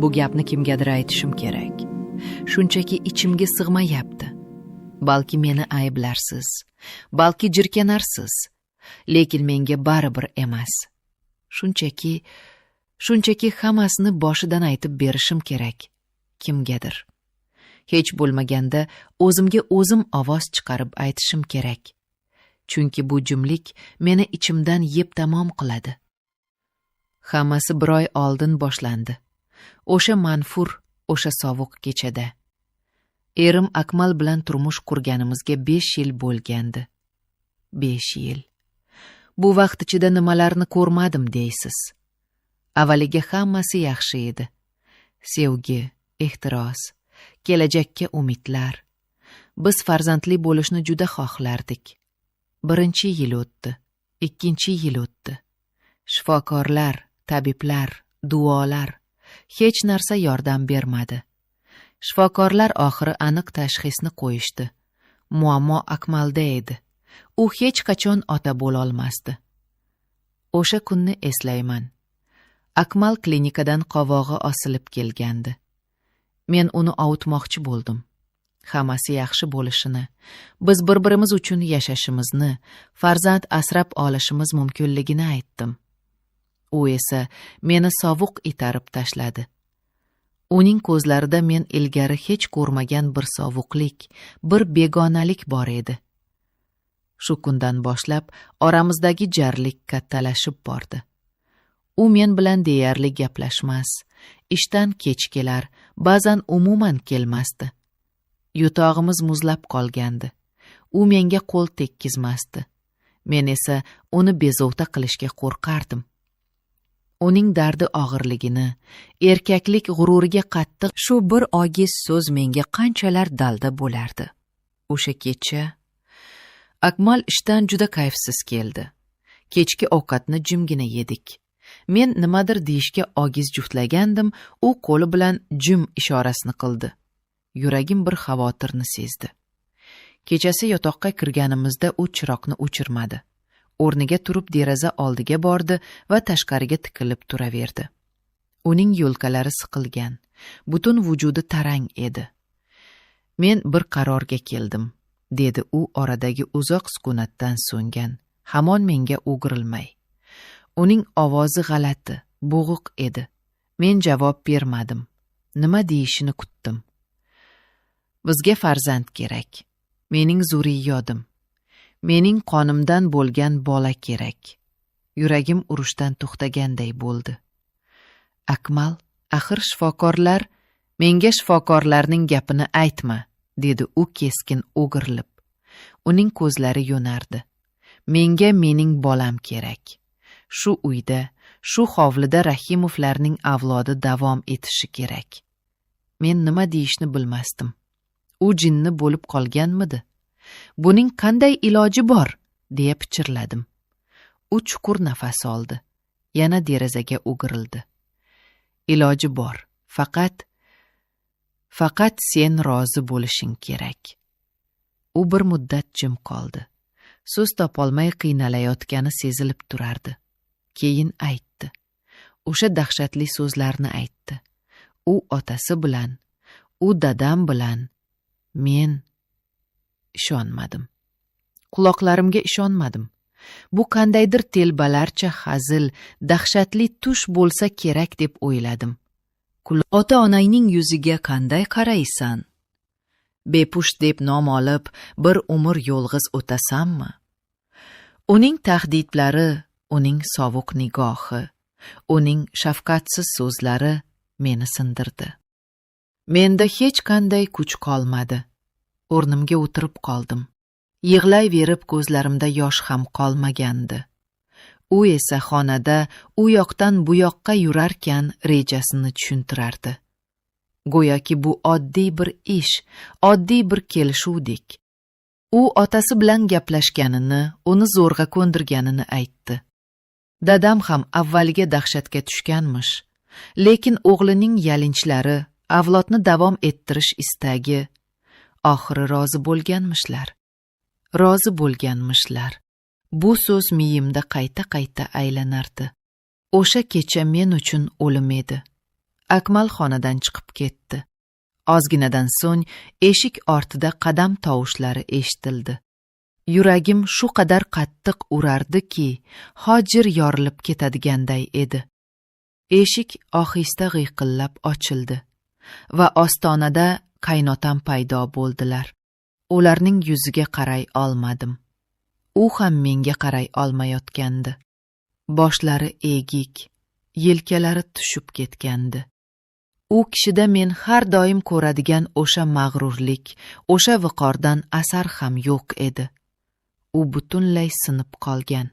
Bu gapni kimgadir aytishim kerak. Shunchaki ichimga sig'mayapti. Balki meni ayblarsiz, balki jirkanarsiz, lekin menga baribir emas. Shunchaki hammasini boshidan aytib berishim kerak kimgadir. Hech bo'lmaganda o'zimga o'zim ovoz chiqarib aytishim kerak. Chunki bu jimlik meni ichimdan yeb tamom qiladi. Hammasi bir oy oldin boshlandi. O'sha manfur, o'sha sovuq kechada. Erim Akmal bilan turmush qurganimizga 5 yil bo'lgandi. 5 yil. Bu vaqt ichida nimalarni ko'rmadim deysiz. Avvaliga hammasi yaxshi edi. Sevgi, ehtiros, kelajakka umidlar. Biz farzandli bo'lishni juda xohlardik. 1-yil o'tdi, 2-yil o'tdi. Shifokorlar, tabiblar, duolar, hech narsa yordam bermadi. Shifokorlar oxiri aniq tashxisni qo'yishdi. Muammo Akmalda edi. U hech qachon ota bo'la olmasdi. O'sha kunni eslayman. Akmal klinikadan qovog'i osilib kelgandi. Men uni ovutmoqchi bo'ldim. Hammasi yaxshi bo'lishini, biz bir-birimiz uchun yashashimizni, farzand asrab olishimiz mumkinligini aytdim. U esa meni sovuq itarib tashladi. Uning ko'zlarida men ilgari hech ko'rmagan bir sovuqlik, bir begonalik bor edi. Shu kundan boshlab oramizdagi jarlik kattalashib bordi. U men bilan deyarli gaplashmas, ishdan kech kelar, ba'zan umuman kelmasdi. Yutog'imiz muzlab qolgandi. U menga qo'l tekkizmasdi. Men esa uni bezovta qilishga qo'rqardim. Uning dardi og'irligini, erkaklik g'ururiga qattiq shu bir ogiz so'z menga qanchalar dalda bo'lardi. O'sha kecha Akmal ishdan juda kayfsiz keldi. Kechki ovqatni jimgina yedik. Men nimadir deyishga ogiz juftlagandim, u qo'li bilan jim ishorasini qildi. Yuragim bir xavotirni sezdi. Kechasi yotoqqa kirganimizda u chiroqni o'chirmadi. O'rniga turib deraza oldiga bordi va tashqariga tikilib turaverdi. Uning yo'lkalari siqilgan, butun vujudi tarang edi. Men bir qarorga keldim, dedi u oradagi uzoq sukunatdan so'ngan, hamon menga o'girilmay. Uning ovozi g'alati, bo'g'iq edi. Men javob bermadim. Nima deyishini kutdim. Bizga farzand kerak. Mening zurriyodim. Mening qonimdan bo'lgan bola kerak. Yuragim urushdan to'xtaganday bo'ldi. Akmal, axir shifokorlar, menga shifokorlarning gapini aytma, dedi u keskin o'girilib. Uning ko'zlari yo'nardi. Menga mening bolam kerak. Shu uyda, shu hovlida Rahimovlarning avlodi davom etishi kerak. Men nima deyishni bilmasdim. U jinni bo'lib qolganmidi? Buning qanday iloji bor, deya pichirladim. U chuqur nafas oldi. Yana derazaga o'girildi. Iloji bor, faqat sen rozi bo'lishing kerak. U bir muddat jim qoldi. So'z topolmay qiynalayotgani sezilib turardi. Keyin aytdi. O'sha dahshatli so'zlarni aytdi. U otasi bilan, u dadam bilan. Men ishonmadim. Quloqlarimga ishonmadim. Bu qandaydir telbalarcha hazil, dahshatli tush bo'lsa kerak deb o'yladim. Ota-onangning yuziga qanday qaraysan? Bepusht deb nom olib, bir umr yolg'iz o'tasanmi? Uning tahdidlari, uning sovuq nigohi, uning shafqatsiz so'zlari meni sindirdi. Menda hech qanday kuch qolmadi. O'rnimga o'tirib qoldim. Yig'layverib ko'zlarimda yosh ham qolmagandi. U esa xonada u yoqdan bu yoqqa yurarkan rejasini tushuntirardi. Go'yoki bu oddiy bir ish, oddiy bir kelishuvdek. U otasi bilan gaplashganini, uni zo'rg'a ko'ndirganini aytdi. Dadam ham avvaliga dahshatga tushganmish, lekin o'g'lining yalinchlari, avlodni davom ettirish istagi, oxiri rozi bo'lganmishlar. Bu so'z miyimda qayta-qayta aylanardi. O'sha kecha men uchun o'lim edi. Akmal xonadan chiqib ketdi. Ozginadan so'ng eshik ortida qadam tovushlari eshitildi. Yuragim shu qadar qattiq urardiki, hojir yorilib ketadiganday edi. Eshik ohista g'iyqillab ochildi va ostonada qaynotam paydo bo'ldilar. Ularning yuziga qaray olmadim. U ham menga qaray olmayotgandi. Boshlari egik, yelkalari tushib ketgandi. U kishida men har doim ko'radigan o'sha mag'rurlik, o'sha viqordan asar ham yo'q edi. U butunlay sinib qolgan.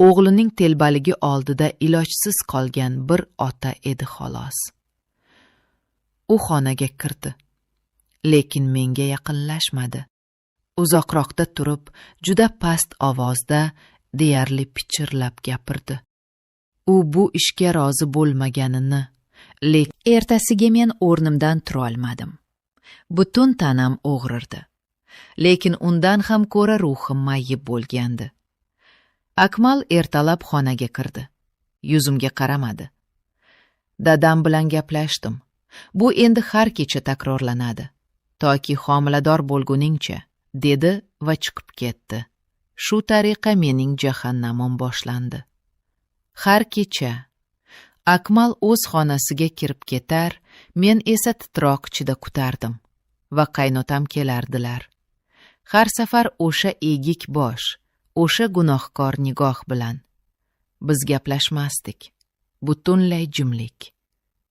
O'g'lining telbaligi oldida ilojsiz qolgan bir ota edi xolos. U xonaga kirdi, lekin menga yaqinlashmadi. Uzoqroqda turib, juda past ovozda, deyarli pichirlab gapirdi. U bu ishga rozi bo'lmaganini, lekin ertasiga men o'rnimdan tura olmadim. Butun tanam og'rirdi. Lekin undan ham ko'ra ruhim mayib bo'lgandi. Akmal ertalab xonaga kirdi. Yuzimga qaramadi. Dadam bilan gaplashdim. Bu endi har kecha takrorlanadi. Toki homilador bo'lguningcha, dedi va chiqib ketdi. Shu tariqa mening jahannamim boshlandi. Har kecha Akmal o'z xonasiga kirib ketar, men esa titroq ichida kutardim va qaynotam kelardilar. Har safar o'sha egik bosh, o'sha gunohkor nigoh bilan. Biz gaplashmasdik. Butunlay jimlik.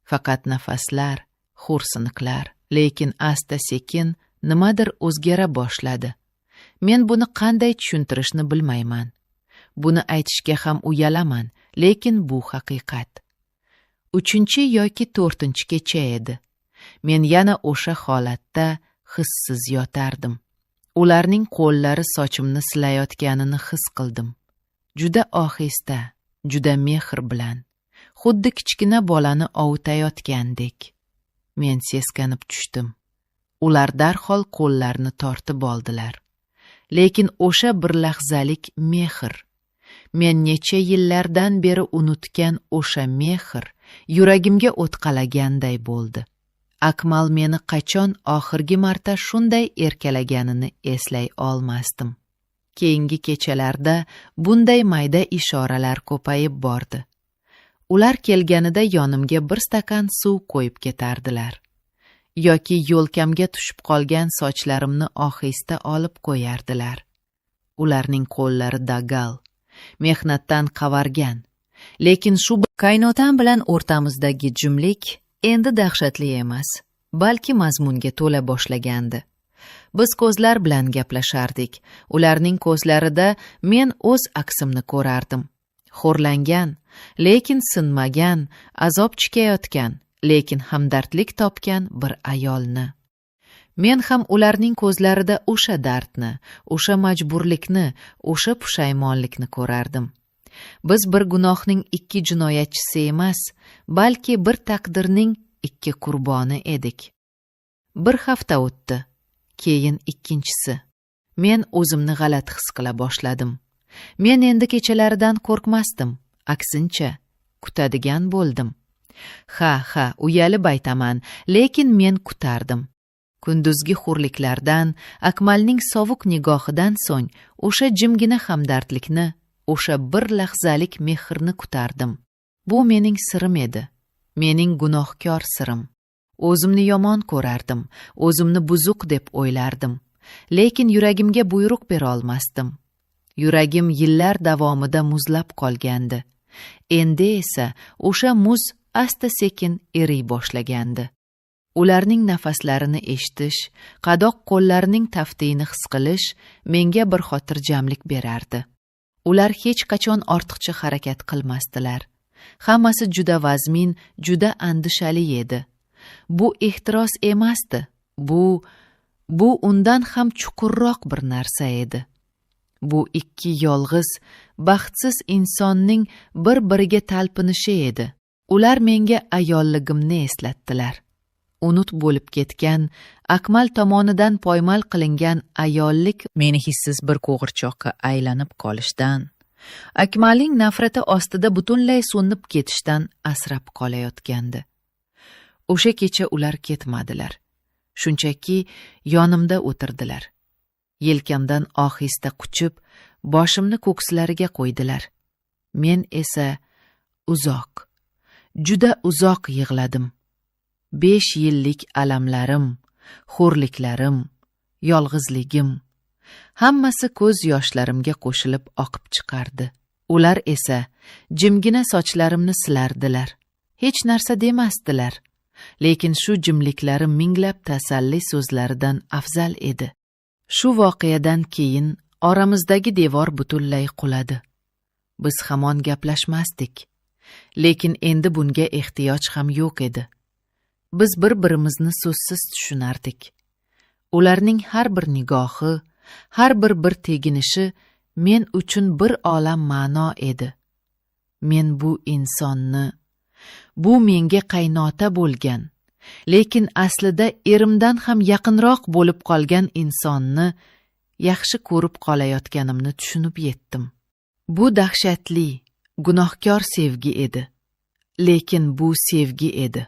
Faqat nafaslar, xo'rsiniqlar, lekin asta-sekin nimadir o'zgara boshladi. Men buni qanday tushuntirishni bilmayman. Buni aytishga ham uyalaman, lekin bu haqiqat. 3 yoki 4 kecha edi. Men yana o'sha holatda hissiz yotardim. Ularning qo'llari sochimni silayotganini his qildim. Juda ohista, juda mehr bilan, xuddi kichkina bolani ovutayotgandek. Men seskanib tushdim. Ular darhol qo'llarini tortib oldilar. Lekin o'sha bir lahzalik mehr, men necha yillardan beri unutgan o'sha mehr yuragimga o'tqalaganday bo'ldi. Akmal meni qachon oxirgi marta shunday erkalaganini eslay olmasdim. Keyingi kechalarda bunday mayda ishoralar ko'payib bordi. Ular kelganida yonimga bir stakan suv qo'yib ketardilar. Yoki yo'lkamga tushib qolgan sochlarimni ohista olib qo'yardilar. Ularning qo'llari dagal, mehnatdan qavargan. Lekin shu qaynotam bilan o'rtamizdagi jimlik endi dahshatli emas, balki mazmunga to'la boshlagandi. Biz ko'zlar bilan gaplashardik. Ularning ko'zlarida men o'z aksimni ko'rardim. Xo'rlangan, lekin sinmagan, azob chekayotgan, lekin hamdardlik topgan bir ayolni. Men ham ularning ko'zlarida o'sha dardni, o'sha majburlikni, o'sha pushaymonlikni ko'rardim. Biz bir gunohning 2 jinoyatchisi emas, balki bir taqdirning 2 qurboni edik. Bir hafta o'tdi, keyin ikkinchisi. Men o'zimni g'alati his qila boshladim. Men endi kechalaridan qo'rqmasdim, aksincha, kutadigan bo'ldim. Ha, uyalib aytaman, lekin men kutardim. Kunduzgi xo'rliklardan, Akmalning sovuq nigohidan so'ng o'sha jimgina hamdardlikni, o'sha bir lahzalik mehrni kutardim. Bu mening sirim edi. Mening gunohkor sirim. O'zimni yomon ko'rardim, o'zimni buzuq deb o'ylardim. Lekin yuragimga buyruq bera olmasdim. Yuragim yillar davomida muzlab qolgandi. Endi esa o'sha muz asta-sekin eriy boshlagandi. Ularning nafaslarini eshitish, qadoq qo'llarining taftiyini his qilish menga bir xotirjamlik berardi. Ular hech qachon ortiqcha harakat qilmasdilar. Hammasi juda vazmin, juda andishali edi. Bu ehtiros emasdi. Bu undan ham chuqurroq bir narsa edi. Bu 2 yolg'iz, baxtsiz insonning bir-biriga talpinishi edi. Ular menga ayolligimni eslatdilar. Unut bo'lib ketgan, Akmal tomonidan poymal qilingan ayollik meni hissiz bir qo'g'irchoqqa aylanib qolishdan, Akmalning nafrati ostida butunlay so'nib ketishdan asrab qolayotgandi. O'sha kecha ular ketmadilar. Shunchaki yonimda o'tirdilar. Yelkamdan ohista quchib, boshimni ko'kslariga qo'ydilar. Men esa juda uzoq yig'ladim. 5 yillik alamlarim, xo'rliklarim, yolg'izligim, hammasi ko'z yoshlarimga qo'shilib oqib chiqardi. Ular esa jimgina sochlarimni silardilar. Hech narsa demasdilar. Lekin shu jimliklari minglab tasalli so'zlaridan afzal edi. Shu voqeadan keyin oramizdagi devor butunlay quladi. Biz hamon gaplashmasdik. Lekin endi bunga ehtiyoj ham yo'q edi. Biz bir-birimizni so'zsiz tushunardik. Ularning har bir nigohi, har bir teginishi men uchun bir olam ma'no edi. Men bu insonni, bu menga qaynota bo'lgan, lekin aslida erimdan ham yaqinroq bo'lib qolgan insonni yaxshi ko'rib qolayotganimni tushunib yetdim. Bu dahshatli, gunohkor sevgi edi. Lekin bu sevgi edi.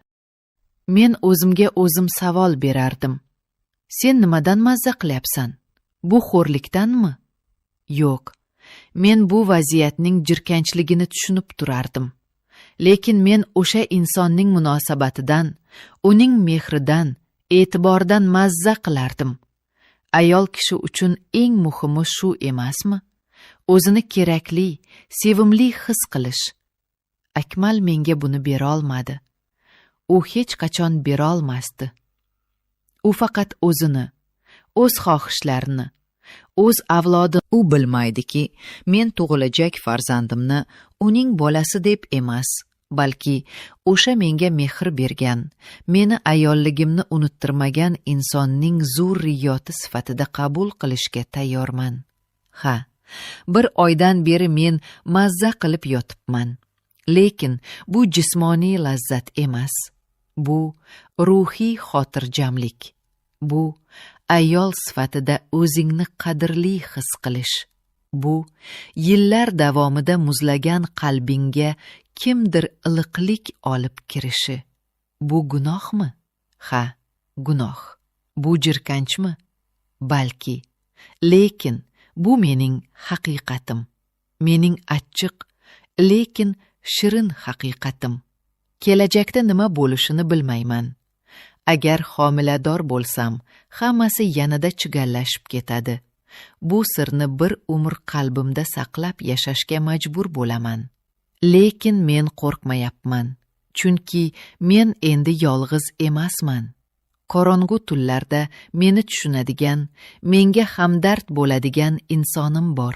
Men o'zimga o'zim savol berardim. Sen nimadan mazza qilyapsan? Bu xo'rlikdanmi? Yo'q. Men bu vaziyatning jirkanchligini tushunib turardim. Lekin men o'sha insonning munosabatidan, uning mehridan, e'tiboridan mazza qilardim. Ayol kishi uchun eng muhimi shu emasmi? O'zini kerakli, sevimli his qilish. Akmal menga buni bera olmadi. U hech qachon bera olmasdi. U faqat o'zini, o'z xohishlarini, o'z avlodini u bilmaydiki, men tug'ilajak farzandimni uning bolasi deb emas, balki o'sha menga mehr bergan, meni ayolligimni unuttirmagan insonning zurriyoti sifatida qabul qilishga tayyorman. Ha, 1 oydan beri men mazza qilib yotibman. Lekin bu jismoniy lazzat emas. Bu ruhiy xotirjamlik. Bu ayol sifatida o'zingni qadrli his qilish. Bu yillar davomida muzlagan qalbingga kimdir iliqlik olib kirishi. Bu gunohmi? Ha, gunoh. Bu jirkanchmi? Balki. Lekin bu mening haqiqatim. Mening achchiq, lekin shirin haqiqatim. Kelajakda nima bo'lishini bilmayman. Agar homilador bo'lsam, hammasi yanada chigallashib ketadi. Bu sirni bir umr qalbimda saqlab yashashga majbur bo'laman. Lekin men qo'rqmayapman. Chunki men endi yolg'iz emasman. Qorong'u tunlarda meni tushunadigan, menga hamdard bo'ladigan insonim bor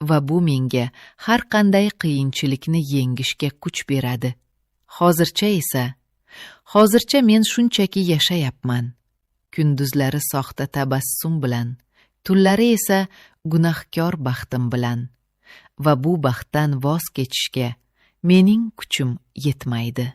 va bu menga har qanday qiyinchilikni yengishga kuch beradi. Hozircha men shunchaki yashayapman. Kunduzlari soxta tabassum bilan, tunlari esa gunohkor baxtim bilan. Va bu baxtdan voz kechishga mening kuchim yetmaydi.